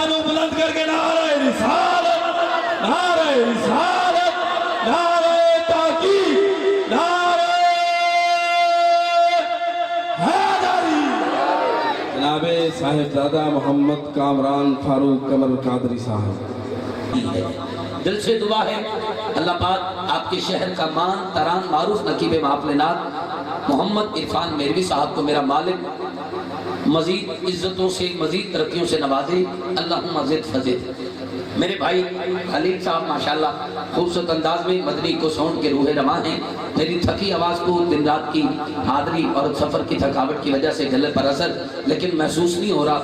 ہاتھوں بلند کر کے نعرہ رسالت، نعرہ رسالت، نعرہ تحقیق، نعرہ حیدری۔ جناب صاحبزادہ محمد کامران فاروق قمر قادری صاحب، دل سے دعا ہے اللہ پاک آپ کے شہر کا مان تران معروف نقیب معافلنات محمد عرفان میروی صاحب کو میرا مالک مزید عزتوں سے مزید ترقیوں سے نوازے، اللہم زد فزد۔ میرے بھائی خلیل صاحب ماشاءاللہ خوبصورت انداز میں مدنی کو سونڈ کے روح رواں ہیں، میری تھکی آواز کو دن رات کی حاضری اور سفر کی تھکاوٹ کی وجہ سے گلے پر اثر لیکن محسوس نہیں ہو رہا،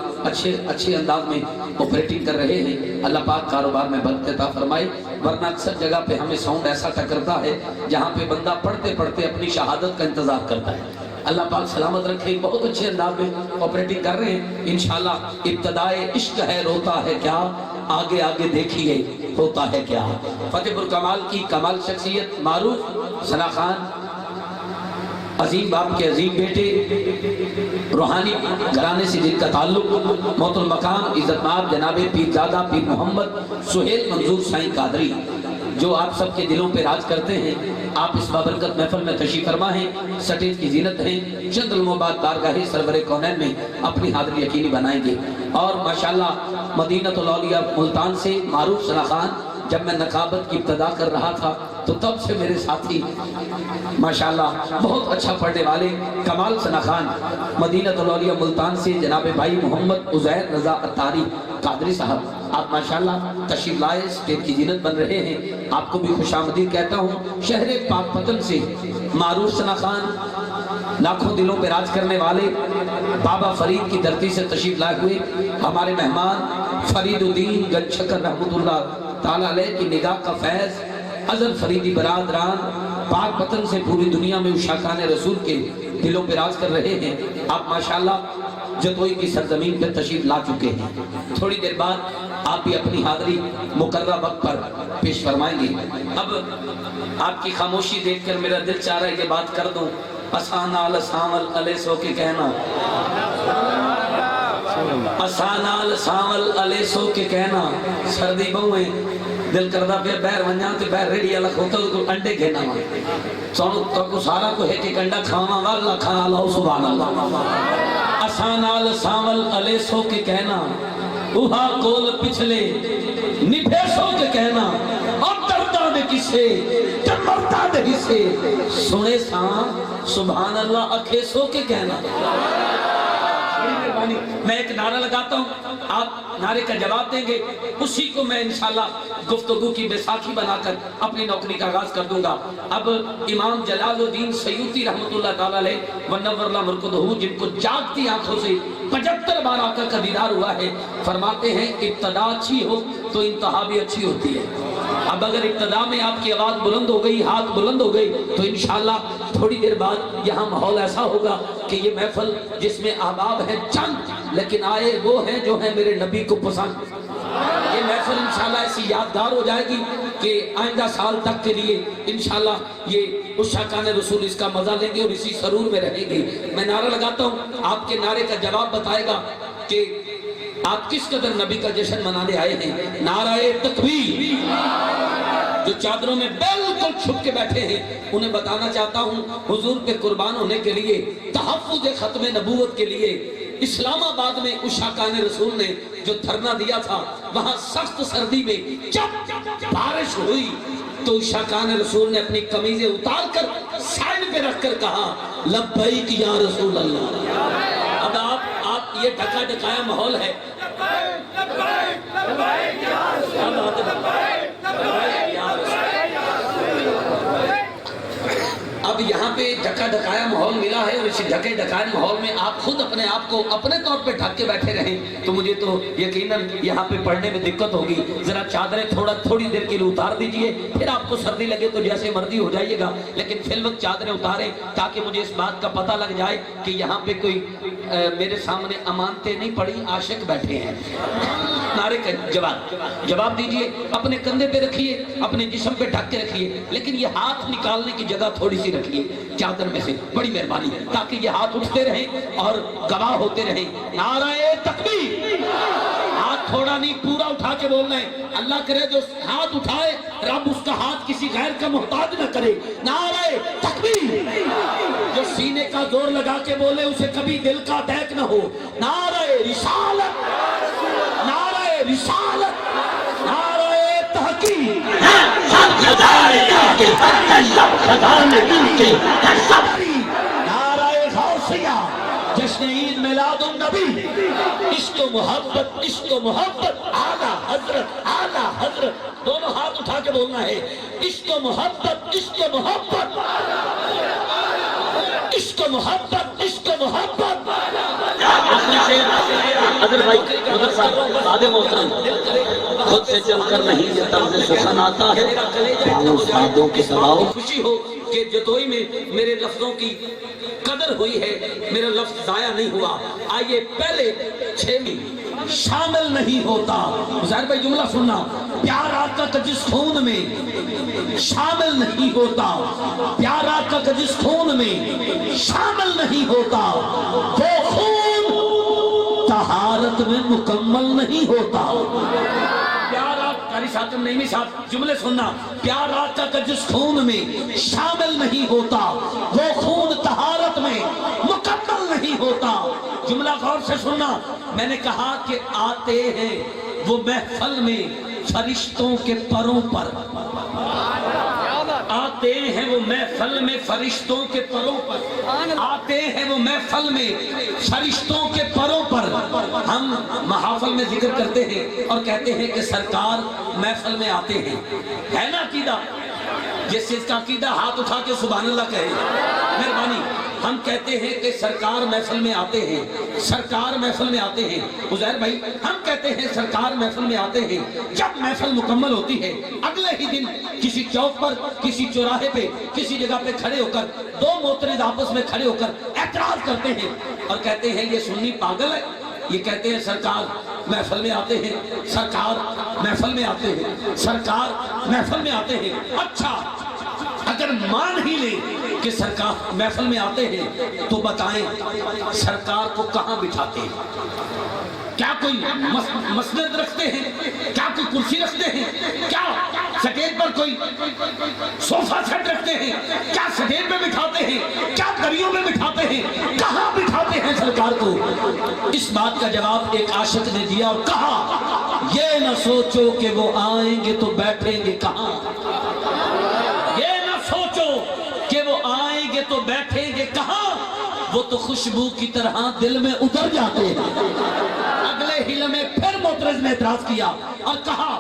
اچھے انداز میں آپریٹنگ کر رہے ہیں۔ اللہ پاک کاروبار میں برکت عطا فرمائے، ورنہ اکثر جگہ پہ ہمیں ساؤنڈ ایسا ٹکرتا ہے جہاں پہ بندہ پڑھتے پڑھتے اپنی شہادت کا انتظار کرتا ہے۔ اللہ پاک سلامت رکھے، بہت اچھے انداز میں آپریٹنگ کر رہے ہیں انشاءاللہ۔ ابتدائے عشق ہے روتا ہے کیا، آگے آگے دیکھیے ہوتا ہے کیا۔ فتح پور کمال کی کمال شخصیت معروف ثنا خان، عظیم باپ کے عظیم بیٹے، روحانی گھرانے سے جن کا تعلق، محترم مقام عزت مآب جناب پیرزادہ پیر محمد سہیل منظور سائیں قادری، جو آپ سب کے دلوں پہ راج کرتے ہیں۔ آپ اس بابرکت محفل میں تشریف فرما ہیں، سٹیج کی زینت ہیں، چند علموں بعد بارگاہ سرور کونین میں اپنی حاضری یقینی بنائیں گے۔ اور ماشاءاللہ مدینہ الاولیاء ملتان سے معروف ثنا خان، جب میں نقابت کی ابتدا کر رہا تھا تو تب سے میرے ساتھی ماشاءاللہ بہت اچھا پڑھنے والے کمال ثنا خان، مدینہ الاولیاء ملتان سے جناب بھائی محمد عزیر رضا اتاری قادری صاحب، آپ ماشاءاللہ تشریف لائے، اسٹیج کی زینت بن رہے ہیں، آپ کو بھی خوش آمدید کہتا ہوں۔ شہر پاک پتن سے معروف ثنا خان، لاکھوں دلوں پہ راج کرنے والے، بابا فرید کی دھرتی سے تشریف لائے ہوئے ہمارے مہمان فرید الدین گنج شکر رحمت اللہ تعالیٰ علیہ کی نگاہ کا فیض، ازل فریدی برادران پاک پتن سے پوری دنیا میں اشاکان رسول کے دلوں پہ راج کر رہے ہیں۔ آپ ماشاءاللہ جتوئی کی سرزمین پہ تشریف لا چکے ہیں، تھوڑی دیر بعد آپ بھی اپنی حاضری مقررہ وقت پر پیش فرمائیں گے۔ اب آپ کی خاموشی دیکھ کر میرا دل چاہ رہا ہے یہ بات کر دوں، اسانال سامل علیہ سو کے کہنا، اسانال سامل علیہ سو کے کہنا، سردی بہویں دل کردہ پھر بیر ونجاں تے بیر ریڈی اللہ ہوتل کو انڈے گھینا ہوا سونو تو کو سارا کو ہے کہ کنڈا کھاواں گا اللہ کھا اللہ سبحان اللہ۔ اسانال سامل علیہ سو کے کہنا، اوہا کول پچھلے نبھے سو کے کہنا، اور دردہ دے کسے جمرتا دے کسے سنے سان سبحان اللہ اکھے سو کے کہنا۔ میں ایک نعرہ لگاتا ہوں، آپ نعرے کا جواب دیں گے، اسی کو میں انشاءاللہ گفتگو کی بیساکھی بنا کر اپنی نوکری کا آغاز کر دوں گا۔ اب امام جلال الدین سیوطی رحمت اللہ تعالیٰ علیہ ونور اللہ مرکدہو، جن کو جاگتی آنکھوں سے 75 بار آقا کا دیدار ہوا ہے، فرماتے ہیں ابتدا اچھی ہو تو انتہا بھی اچھی ہوتی ہے۔ اب اگر ابتدا میں آپ کی آواز بلند ہو گئی، ہاتھ بلند ہو گئی، تو انشاءاللہ تھوڑی دیر بعد یہاں ماحول ایسا ہوگا کہ یہ محفل جس میں احباب ہیں چند لیکن آئے وہ ہیں جو ہیں میرے نبی کو پسند، یہ محفل انشاءاللہ ایسی یادگار ہو جائے گی کہ آئندہ سال تک کے لیے انشاءاللہ یہ اشاکان رسول اس کا مزہ لیں گے اور اسی سرور میں رہیں گے۔ میں نعرہ لگاتا ہوں، آپ کے نعرے کا جواب بتائے گا کہ آپ کس قدر نبی کا جشن منانے آئے ہیں۔ نعرہ تکبیر۔ جو چادروں میں بالکل چھپ کے بیٹھے ہیں انہیں بتانا چاہتا ہوں، حضور پہ قربان ہونے کے لیے، تحفظ ختم نبوت کے لیے اسلام آباد میں اشاکان رسول نے جو دھرنا دیا تھا، وہاں سخت سردی میں جب بارش ہوئی تو اشاکان رسول نے اپنی قمیضیں اتار کر سائڈ پہ رکھ کر کہا لبیک یا رسول اللہ۔ اب آپ یہ ڈھکا ڈھکایا ماحول ہے، اب یہاں پہ ڈھکا ڈھکایا ماحول ملا ہے اور اسی ڈھکے ڈھکائے ماحول میں آپ خود اپنے آپ کو اپنے طور پہ ڈھک کے بیٹھے رہیں تو مجھے تو یقیناً یہاں پہ پڑھنے میں دقت ہوگی۔ ذرا چادریں تھوڑی دیر کے لیے اتار دیجئے، پھر آپ کو سردی لگے تو جیسے مرضی ہو جائیے گا، لیکن فی الوقت چادریں اتاریں تاکہ مجھے اس بات کا پتہ لگ جائے کہ یہاں پہ کوئی میرے سامنے امانتیں نہیں پڑی، عاشق بیٹھے ہیں۔ نعرے کا جواب دیجئے، اپنے کندھے پہ رکھیے، اپنے جسم پہ ڈھک کے رکھیے، لیکن یہ ہاتھ نکالنے کی جگہ تھوڑی سی رکھیے چادر میں سے، بڑی مہربانی، تاکہ یہ ہاتھ اٹھتے رہیں اور گواہ ہوتے رہیں۔ نعرہ تکبیر۔ ہاتھ تھوڑا نہیں کے بولنا ہے، اللہ کرے جو ہاتھ اٹھائے رب اس کا ہاتھ کسی غیر کا محتاج نہ کرے۔ نعرہ تکبیر، جو سینے کا زور لگا کے بولے اسے کبھی دل کا دیکھ نہ ہو۔ نعرہ رسالت، نعرہ رسالت، نعرہ تحقیق، نعرہ غوثیہ، جشن عید میلاد النبی، عشق و محبت، عشق و محبت، اعلیٰ حضرت، اعلیٰ حضرت، دونوں ہاتھ اٹھا کے بولنا ہے، عشق و محبت، عشق و محبت، عشق و محبت، عشق و محبت۔ اگر بھائی ادھر صاحب سادے محترم خود سے چل کر نہیں یہ طرز سخن آتا ہے، استادوں کی سلاؤ۔ خوشی ہو کہ جتوئی میں میرے لفظوں کی قدر ہوئی ہے، میرا لفظ ضائع نہیں ہوا۔ آئیے پہلے 6 میں شامل نہیں ہوتا، ظاہر بھائی جملہ سننا، پیار آقا کا جس خون میں شامل نہیں ہوتا، پیار آقا کا جس خون میں شامل نہیں ہوتا، وہ خون طہارت میں مکمل نہیں ہوتا۔ پیار آقا، قاری ساتم نعیمی صاحب جملے سننا، پیار آقا کا جس خون میں شامل نہیں ہوتا، وہ خون طہارت میں مکمل نہیں ہوتا۔ جملہ غور سے سننا، میں نے کہا کہ آتے ہیں وہ محفل میں فرشتوں کے پروں پر، آتے ہیں وہ محفل میں فرشتوں کے پروں پر، آتے ہیں وہ محفل میں فرشتوں کے پروں پر۔ ہم محافل میں ذکر کرتے ہیں اور کہتے ہیں کہ سرکار محفل میں آتے ہیں، ہے نا عقیدہ؟ جس چیز کا عقیدہ ہاتھ اٹھا کے سبحان اللہ کہے، مہربانی۔ ہم کہتے ہیں کہ سرکار محفل میں آتے ہیں، سرکار محفل میں آتے ہیں۔ عزیر بھائی ہم کہتے ہیں سرکار محفل میں آتے ہیں، جب محفل مکمل ہوتی ہے اگلے ہی دن کسی چوک پر، کسی چوراہے پہ، کسی جگہ پہ کھڑے ہو کر دو معترض آپس میں کھڑے ہو کر اعتراض کرتے ہیں اور کہتے ہیں یہ سنی پاگل ہے، یہ کہتے ہیں سرکار محفل میں آتے ہیں، سرکار محفل میں آتے ہیں، سرکار محفل میں آتے ہیں۔ اچھا اگر مان ہی لیں کہ سرکار محفل میں آتے ہیں تو بتائیں سرکار کو کہاں بٹھاتے ہیں؟ کیا کوئی مسند رکھتے ہیں؟ کیا کوئی کرسی رکھتے ہیں؟ کیا سٹیج پر کوئی صوفہ سیٹ رکھتے ہیں؟ کیا سٹیج میں بٹھاتے ہیں؟ کیا دریوں میں بٹھاتے ہیں؟ کہاں بٹھاتے ہیں سرکار کو؟ اس بات کا جواب ایک عاشق نے دیا اور کہا یہ نہ سوچو کہ وہ آئیں گے تو بیٹھیں گے کہاں، یہ نہ سوچو کہ وہ آئیں گے تو بیٹھیں گے کہاں، وہ تو خوشبو کی طرح دل میں اتر جاتے ہیں۔ اگلے ہی لمحے پھر معترض نے اعتراض کیا اور کہا،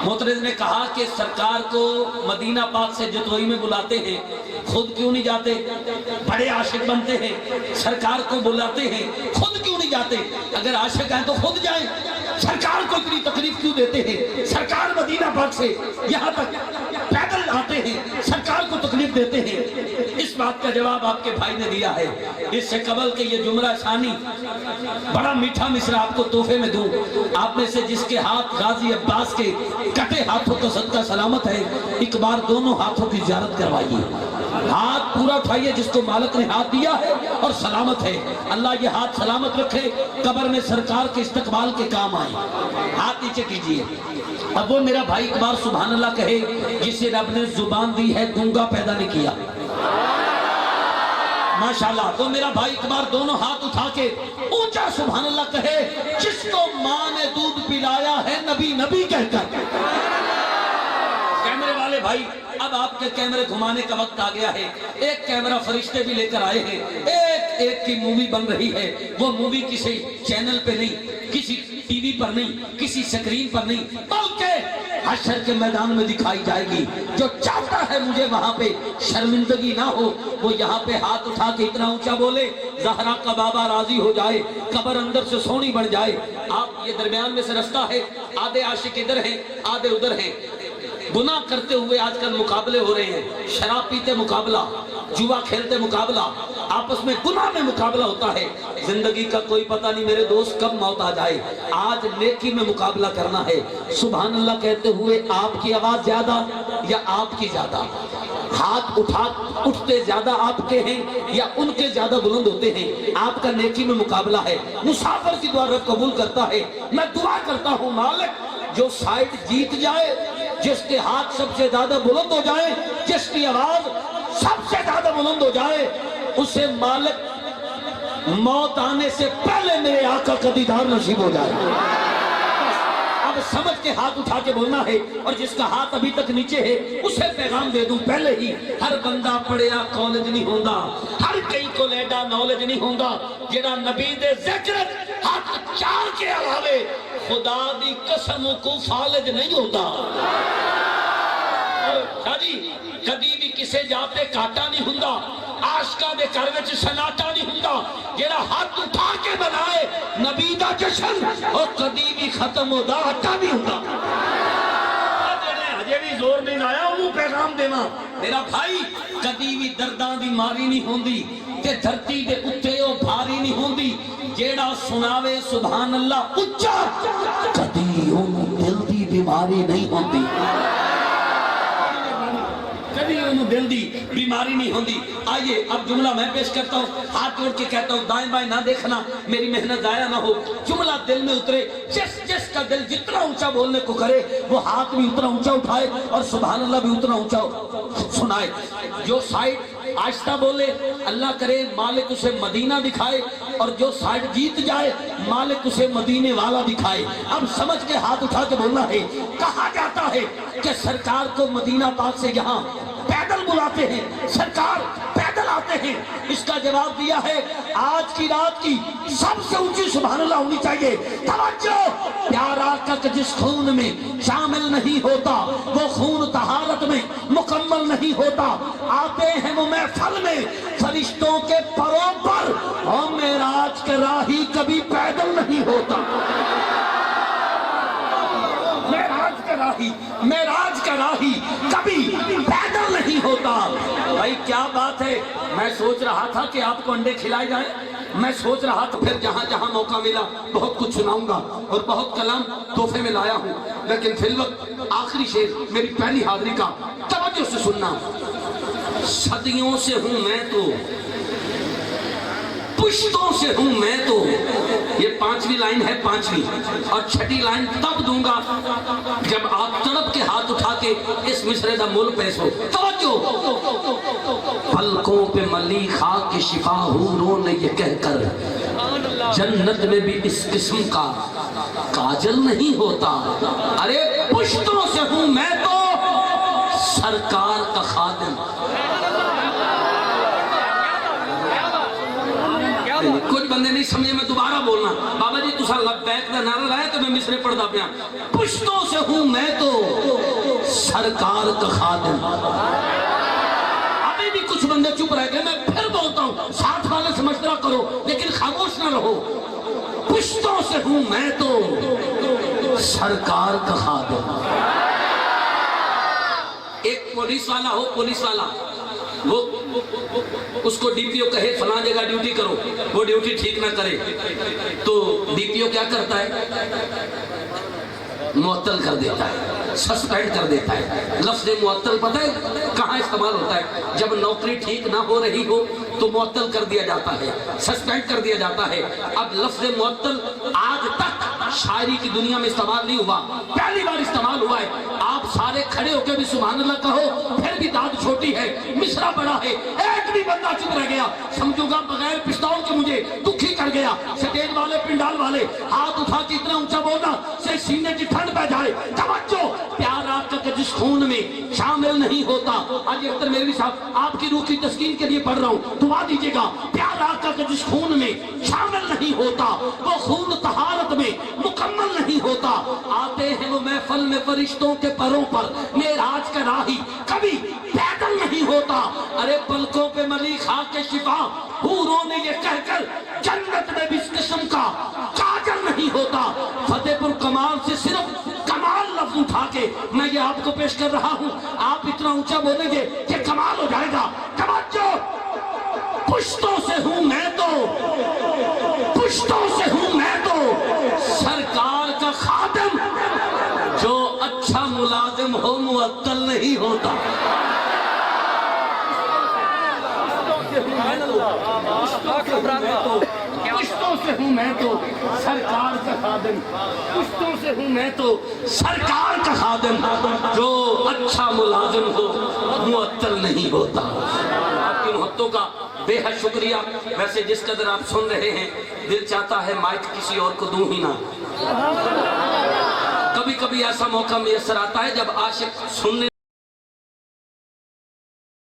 معترض نے کہا کہ سرکار کو مدینہ پاک سے جتوئی میں بلاتے ہیں، خود کیوں نہیں جاتے؟ بڑے عاشق بنتے ہیں، سرکار کو بلاتے ہیں، خود کیوں نہیں جاتے؟ اگر عاشق ہیں تو خود جائیں، سرکار کو اتنی تکلیف کیوں دیتے ہیں؟ سرکار مدینہ پاک سے یہاں تک پیدل آتے ہیں، سرکار کو تکلیف دیتے ہیں۔ اس بات کا جواب آپ کے بھائی نے دیا ہے۔ اس سے قبل کہ یہ جملہ ثانی بڑا میٹھا مصرع آپ کو تحفے میں دوں، آپ میں سے جس کے ہاتھ غازی عباس کے کٹے ہاتھوں کا صدقہ سلامت ہے، ایک بار دونوں ہاتھوں کی زیارت کروائیے، ہاتھ پورا اٹھائیے جس کو مالک نے ہاتھ دیا ہے اور سلامت ہے، اللہ یہ ہاتھ سلامت رکھے، قبر میں سرکار کے استقبال کے کام آئے۔ ہاتھ نیچے کیجئے۔ اب وہ میرا بھائی ایک بار سبحان اللہ کہے جسے رب نے زبان دی ہے گونگا پیدا نہیں کیا، ماشاءاللہ۔ تو میرا بھائی ایک بار دونوں ہاتھ اٹھا کے اونچا سبحان اللہ کہے جس کو ماں نے دودھ پلایا ہے نبی نبی کہہ کر۔ کیمرے والے بھائی اب آپ کے کیمرے گھمانے کا وقت آ گیا ہے، ایک کیمرہ فرشتے بھی لے کر آئے ہیں، ایک کی مووی بن رہی ہے، وہ مووی کسی چینل پہ نہیں، کسی ٹی وی پر نہیں، کسی سکرین پر نہیں، بلکہ حشر کے میدان میں دکھائی جائے گی۔ جو چاہتا ہے مجھے وہاں پہ شرمندگی نہ ہو وہ یہاں پہ ہاتھ اٹھا کے اتنا اونچا بولے زہرا کا بابا راضی ہو جائے، قبر اندر سے سونی بن جائے۔ آپ یہ درمیان میں سے رستہ ہے، آدھے عاشق ادھر ہیں آدھے ادھر ہیں، گناہ کرتے ہوئے آج کل مقابلے ہو رہے ہیں، شراب پیتے مقابلہ، جوا کھیلتے مقابلہ، آپس میں گناہ میں مقابلہ ہوتا ہے۔ زندگی کا کوئی پتہ نہیں میرے دوست کب موت آ جائے، آج نیکی میں مقابلہ کرنا ہے۔ سبحان اللہ کہتے ہوئے آپ کی آواز زیادہ یا آپ کی زیادہ؟ ہاتھ اٹھتے زیادہ آپ کے ہیں یا ان کے زیادہ بلند ہوتے ہیں، آپ کا نیکی میں مقابلہ ہے۔ مسافر کی دعا رب قبول کرتا ہے۔ میں دعا کرتا ہوں مالک جو سائٹ جیت جائے، جس کے ہاتھ سب سے زیادہ بلند ہو جائے، جس کی آواز سب سے زیادہ بلند ہو جائے، اسے مالک موت آنے سے پہلے میرے آقا کا دیدار نصیب ہو جائے۔ اب سمجھ کے ہاتھ اٹھا کے بولنا ہے، اور جس کا ہاتھ ابھی تک نیچے ہے اسے پیغام دے دوں پہلے ہی، ہر بندہ پڑھیا کالج نہیں ہوندا، ہر کئی کو لیڈا نالج نہیں ہوندا، جڑا نبی دے ذکر ہاتھ چار کے علاوے خدا دی قسم کو فالج نہیں ہوتا۔ شاہ جی کدی بھی کسے جاتے کاٹا نہیں ہوندا، عاشقاں دے گھر وچ سناٹا نہیں ہوندا، جڑا ہاتھ اٹھا کے بنائے نبی دا جشن اور کدی بھی ختم ہوتا ہٹا نہیں ہوندا۔ ہجے بھی زور نہیں لایا وہ پیغام دینا میرا بھائی، کدی بھی درداں دی ماری نہیں ہوندی تے دھرتی دے اتے او بھاری نہیں ہوندی، جیڑا سناوے سبحان اللہ اچا کدی اونوں دل دی بیماری نہیں ہوندی، کبھی انہوں دل دی بیماری نہیں ہوندی۔ آئیے اب جملہ میں پیش کرتا ہوں، ہاتھ جوڑ کے کہتا ہوں دائیں بائیں نہ دیکھنا، میری محنت ضائع نہ ہو، جملہ دل میں اترے، جس کا دل جتنا اونچا بولنے کو کرے وہ ہاتھ بھی اتنا اونچا اٹھائے اور سبحان اللہ بھی اتنا اونچا سنائے۔ جو سائٹ آہستہ بولے اللہ کرے مالک اسے مدینہ دکھائے، اور جو سائٹ جیت جائے مالک اسے مدینے والا دکھائے۔ اب سمجھ کے ہاتھ اٹھا کے بولنا ہے۔ کہا جاتا ہے کہ سرکار کو مدینہ پاک سے یہاں پیدل بلاتے ہیں، سرکار پیدل آتے ہیں۔ اس کا جواب دیا ہے آج کی رات کی سب سے اونچی سبحان اللہ ہونی چاہیے۔ توجہ، پیار آقا کا جس خون میں شامل نہیں ہوتا وہ خون طہارت میں مکمل نہیں ہوتا۔ آتے ہیں وہ محفل میں فرشتوں کے پروں پر، اور معراج کا راہی کبھی پیدل نہیں ہوتا۔ معراج کا راہی کبھی پیدل نہیں ہوتا۔ بھائی کیا بات ہے، میں سوچ رہا تھا کہ آپ کو انڈے کھلائے جائیں، میں سوچ رہا تھا پھر جہاں جہاں موقع ملا بہت کچھ سناؤں گا اور بہت کلام تحفے میں لایا ہوں، لیکن فی الوقت آخری شعر میری پہلی حاضری کا توجہ سے سننا۔ صدیوں سے ہوں میں تو، پشتوں سے ہوں میں تو، یہ پانچویں لائن ہے پانچویں، اور چھٹی لائن تب دوں گا جب آپ تڑپ کے ہاتھ اٹھا کے اس مصرے دا مول پیش ہو۔ توجہ، پلکوں پہ ملی خاک کی شفا حوروں نے یہ کہہ کر، جنت میں بھی اس قسم کا کاجل نہیں ہوتا۔ ارے پشتوں سے ہوں میں تو سرکار کا خادم۔ کچھ بندے نہیں سمجھے، میں دوبارہ بولنا، بابا جی تسا لبیک دا نعرہ لایا تو میں مصرے پڑھدا پیا۔ پشتوں سے ہوں میں تو سرکار کا خادم۔ ابھی بھی کچھ بندے چپ رہ گئے، میں پھر بولتا ہوں، ساتھ والے سے مشورہ کرو لیکن خاموش نہ رہو۔ پشتوں سے ہوں میں تو سرکار کا خادم۔ ایک پولیس والا ہو، پولیس والا وہ اس کو ڈی پی او کہے فلاں جگہ ڈیوٹی کرو، وہ ڈیوٹی ٹھیک نہ کرے تو ڈی پی او کیا کرتا ہے؟ معطل کر دیتا ہے، سسپینڈ کر دیتا ہے۔ لفظ معطل پتہ ہے کہاں استعمال ہوتا ہے؟ جب نوکری ٹھیک نہ ہو رہی ہو تو معطل کر دیا جاتا ہے، سسپینڈ کر دیا جاتا ہے۔ اب لفظ معطل آج تک شاعری کی دنیا میں استعمال نہیں ہوا، پہلی بار استعمال ہوا ہے۔ آپ سارے کھڑے ہو کے بھی سبحان اللہ کہو، پھر بھی داد چھوٹی ہے، مصرع بڑا ہے، ایک بھی بندہ چپ رہ گیا سمجھو گا بغیر پستول کے مجھے دکھی کر گیا۔ سٹیج والے پنڈال والے ہاتھ اٹھا کے اتنا اونچا بولنا سے سینے کی ٹھنڈ پہ جائے۔ توجہ، پیار آقا کے جس خون میں شامل نہیں ہوتا۔ آج اختر میروی صاحب آپ کی روح کی تسکین کے لیے پڑھ رہا ہوں، دعا دیجیے گا۔ پیار آقا کے جس خون میں شامل نہیں ہوتا وہ خون طہارت میں مکمل نہیں ہوتا۔ آتے ہیں وہ محفل میں فرشتوں کے پروں پر، معراج کا راہی کبھی پیدل نہیں ہوتا۔ ارے پلکوں پہ ملی خاک کے شفا حوروں نے یہ کہہ کر، جنت میں بھی اس قسم کا کاجل نہیں ہوتا۔ فتح پور کمال سے صرف کمال لفظ اٹھا کے میں یہ آپ کو پیش کر رہا ہوں، آپ اتنا اونچا بولیں گے کہ کمال ہو جائے گا۔ توجہ، پشتوں سے ہوں میں تو، پشتوں سے ہوں میں تو سرکار کا خادم۔ جو اچھا ملازم ہو معطل نہیں ہوتا۔ پشتوں سے ہوں میں تو سرکار کا خادم، پشتوں سے ہوں میں تو سرکار کا خادم، جو اچھا ملازم ہو معطل نہیں ہوتا۔ آپ کی محبتوں کا بے حد شکریہ۔ ویسے جس قدر آپ سن رہے ہیں دل چاہتا ہے مائک کسی اور کو دوں ہی نہ۔ کبھی کبھی ایسا موقع میسر آتا ہے جب عاشق سننے